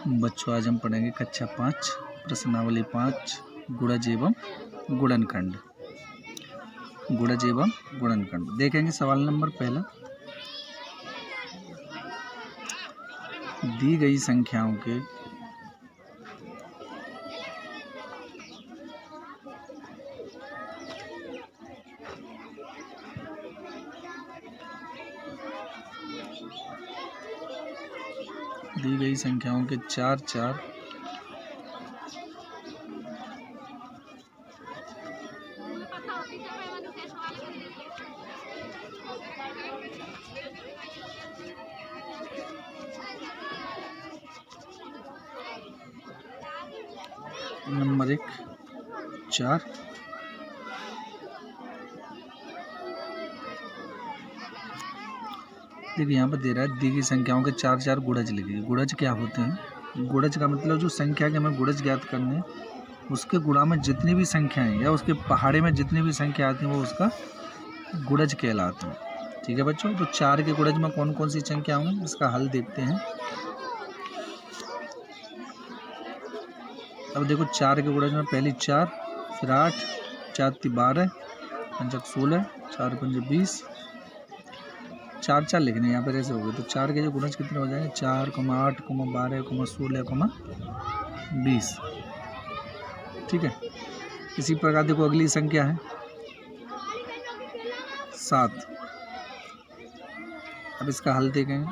बच्चों आज हम पढ़ेंगे कक्षा 5 प्रश्नावली 5 गुणज एवं गुणनखंड। गुणज एवं गुणनखंड देखेंगे। सवाल नंबर पहला, दी गई संख्याओं के चार चार नंबर 1 4, देखिए यहाँ पर दे रहा है दी गई संख्याओं के 4 4 गुणज लिखिए। गुणज क्या होते हैं? गुणज का मतलब जो संख्या के हमें गुणज ज्ञात करने हैं, उसके गुणा में जितनी भी संख्याएं या उसके पहाड़े में जितनी भी संख्या आती हैं वो उसका गुणज कहलाते हैं। ठीक है बच्चों, तो 4 के गुणज में कौन कौन सी संख्या होंगी इसका हल देखते हैं। अब देखो 4 के गुणज में पहली 4, फिर 8, 4 × 12, 5 × 16, 4 × 5 = 20, 4 4 लिखने यहाँ पर ऐसे हो गए। तो 4 के जो गुणज कितने हो जाएंगे? 4, 8, 12, 16, 20। ठीक है, इसी प्रकार देखो अगली संख्या है 7। अब इसका हल देखेंगे।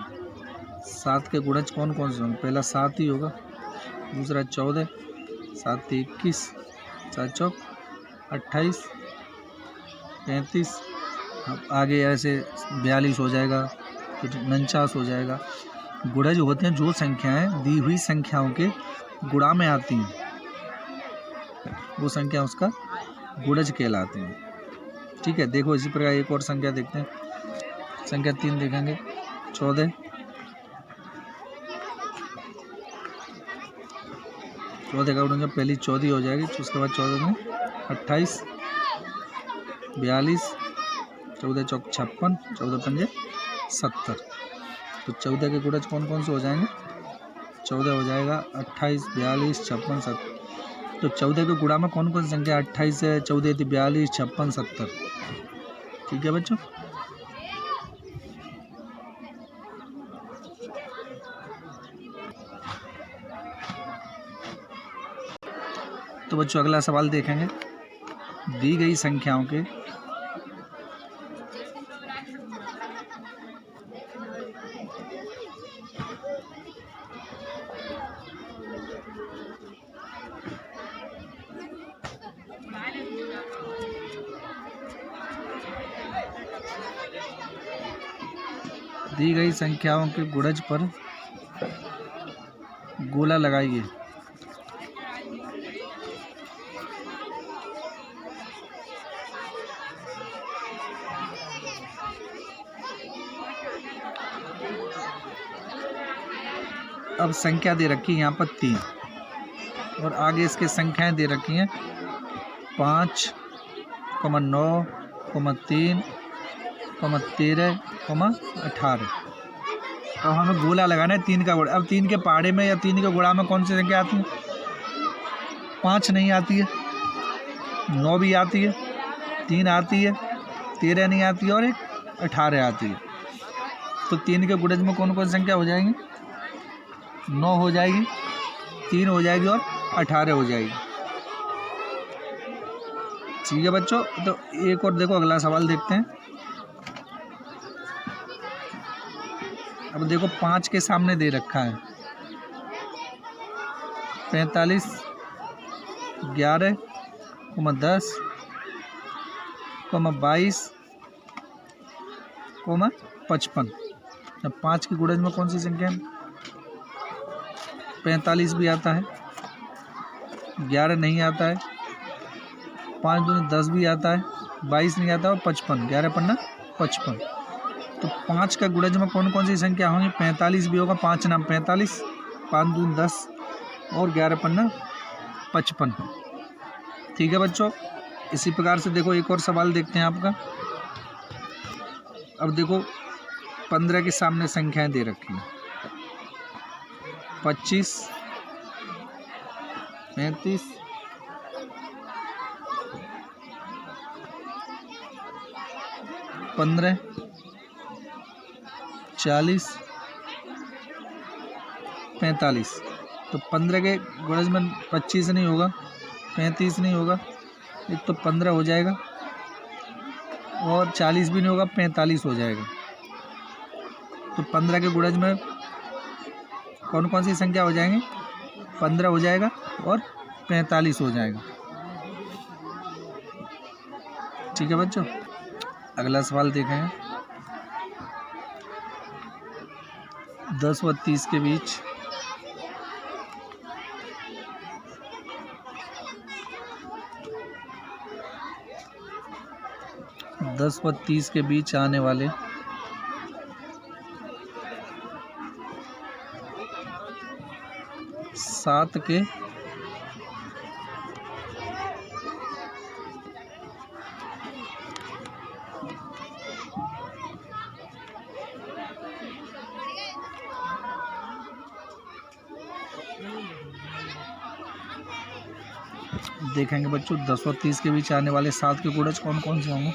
7 के गुणज कौन कौन से होंगे? पहला 7 ही होगा, दूसरा 14, 7 × 21, 7 × 4 = 28, 35, अब आगे ऐसे 42 हो जाएगा, फिर 49 हो जाएगा। गुणज होते हैं जो संख्याएं दी हुई संख्याओं के गुणा में आती हैं, वो संख्या उसका गुणज कहलाती हैं। ठीक है, देखो इसी प्रकार एक और संख्या देखते हैं। संख्या 3 देखेंगे 14 का गुणज पहली 14 हो जाएगी, उसके बाद 14 में 28, 42, 14 × 4 = 56, 14 × 5 = 70। तो 14 के गुणज कौन कौन से हो जाएंगे? 14 हो जाएगा, 28, 42, 56, 70। तो 14 के गुणा में कौन कौन सी संख्या? 28 है, 14 × 42, 56, 70। ठीक है बच्चों, तो बच्चों अगला सवाल देखेंगे। दी गई संख्याओं के गुणज पर गोला लगाइए। अब संख्या दे रखी है यहाँ पर 3 और आगे इसके संख्याएं दे रखी हैं 5, 9, 3, 13, 18। अब हमें गोला लगाना है 3 का गोला। अब 3 के पहाड़े में या 3 के गुणा में कौन सी संख्या आती है? 5 नहीं आती है, 9 भी आती है, 3 आती है, 13 नहीं आती है और एक 18 आती है। तो 3 के गुणज में कौन कौन सी संख्या हो जाएंगी? 9 हो जाएगी, 3 हो जाएगी और 18 हो जाएगी। ठीक है बच्चों, तो एक और देखो अगला सवाल देखते हैं। अब देखो 5 के सामने दे रखा है 45, 11, 10, 22, 55। अब 5 के गुणज में कौन सी संख्या है? 45 भी आता है, 11 नहीं आता है, 5 दूनी 10 भी आता है, 22 नहीं आता और 55, 11 पन्ना 55। तो 5 का गुणज में कौन कौन सी संख्या होंगी? 45 भी होगा, 5 नाम 45, 5 दूनी 10 और 11 पन्ना 55। ठीक है बच्चों, इसी प्रकार से देखो एक और सवाल देखते हैं आपका। अब देखो 15 के सामने संख्याएं दे रखी हैं 25, 35, 15, 40, 45। तो 15 के गुणज में 25 नहीं होगा, 35 नहीं होगा, एक तो 15 हो जाएगा और 40 भी नहीं होगा, 45 हो जाएगा। तो 15 के गुणज में कौन कौन सी संख्या हो जाएंगी? 15 हो जाएगा और 45 हो जाएगा। ठीक है बच्चों, अगला सवाल देखें। 10 व 30 के बीच 10 व 30 के बीच आने वाले सात के देखेंगे बच्चों। 10 और 30 के बीच आने वाले 7 के गुणज कौन कौन से होंगे?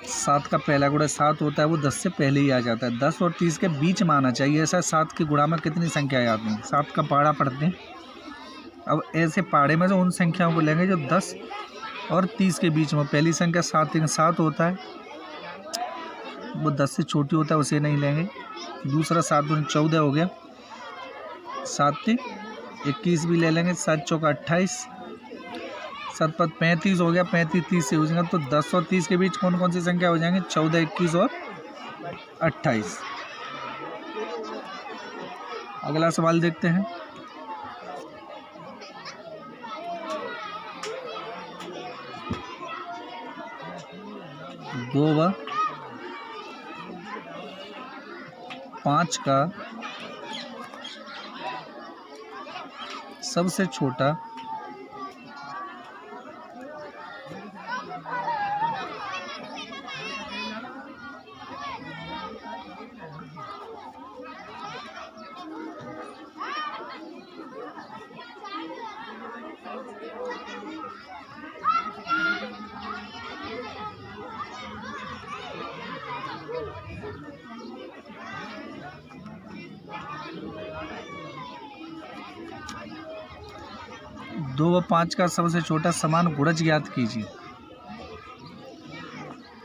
7 का पहला गुणज 7 होता है, वो 10 से पहले ही आ जाता है। 10 और 30 के बीच में आना चाहिए। ऐसा 7 के गुणा में कितनी संख्याएं आती हैं? 7 का पहाड़ा पढ़ते हैं। अब ऐसे पहाड़े में से उन संख्याओं को लेंगे जो 10 और 30 के बीच में। पहली संख्या 7 होता है, वो 10 से छोटी होता है, उसे नहीं लेंगे। दूसरा 7 दूनी 14 हो गया, 7 21 भी ले लेंगे, 7 चौका 28, 7 पद 35 हो गया, 35 30 से हो जाएगा। तो 10 और 30 के बीच कौन कौन सी संख्या हो जाएंगे? 14 21 और 28। अगला सवाल देखते हैं। दो व 5 का सबसे छोटा दो व 5 का सबसे छोटा समान गुणज ज्ञात कीजिए।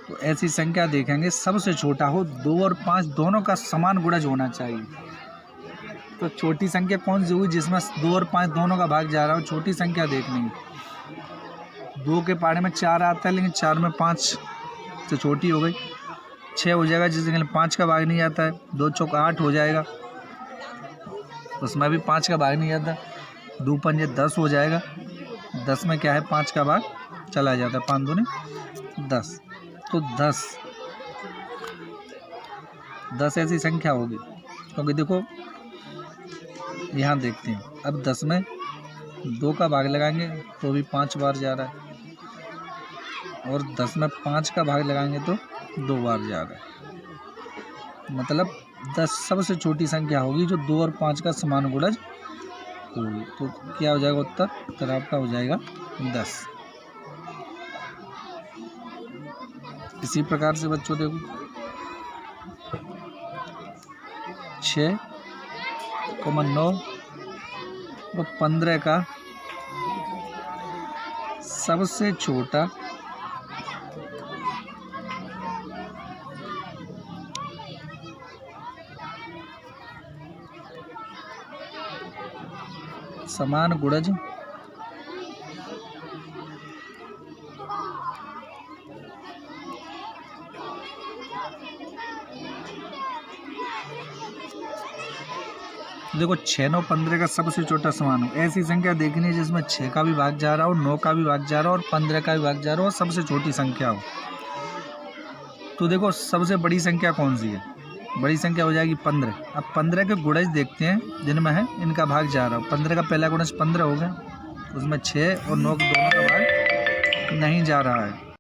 तो ऐसी संख्या देखेंगे सबसे छोटा हो, 2 और 5 दोनों का समान गुणज होना चाहिए। तो छोटी संख्या कौन सी हुई जिसमें 2 और 5 दोनों का भाग जा रहा हो? छोटी संख्या देखनी है। 2 के पहाड़े में 4 आता है, लेकिन 4 में 5 से छोटी हो गई, 6 हो जाएगा, जिसमें 5 का भाग नहीं आता है। 2 चौका 8 हो जाएगा, उसमें भी 5 का भाग नहीं आता। 2 पंजे 10 हो जाएगा, 10 में क्या है? 5 का भाग चला जाता है, 5 दूनी 10। तो 10 ऐसी संख्या होगी, क्योंकि देखो यहाँ देखते हैं। अब 10 में 2 का भाग लगाएंगे तो भी 5 बार जा रहा है, और 10 में 5 का भाग लगाएंगे तो 2 बार जा रहा है। मतलब 10 सबसे छोटी संख्या होगी जो 2 और 5 का समान गुणज होगी। तो क्या हो जाएगा उत्तर? उत्तर आपका हो जाएगा 10। इसी प्रकार से बच्चों देखो 6, 9 और 15 का सबसे छोटा समान गुणज देखो 6, 9, 15 का सबसे छोटा समान हो। ऐसी संख्या देखनी है जिसमें 6 का भी भाग जा रहा हो, 9 का भी भाग जा रहा हो और 15 का भी भाग जा रहा हो, और सबसे छोटी संख्या हो। तो देखो सबसे बड़ी संख्या कौन सी है? बड़ी संख्या हो जाएगी 15। अब 15 के गुणज देखते हैं जिनमें है इनका भाग जा रहा हो। 15 का पहला गुणज 15 हो गया, उसमें 6 और 9 दोनों का भाग नहीं जा रहा है।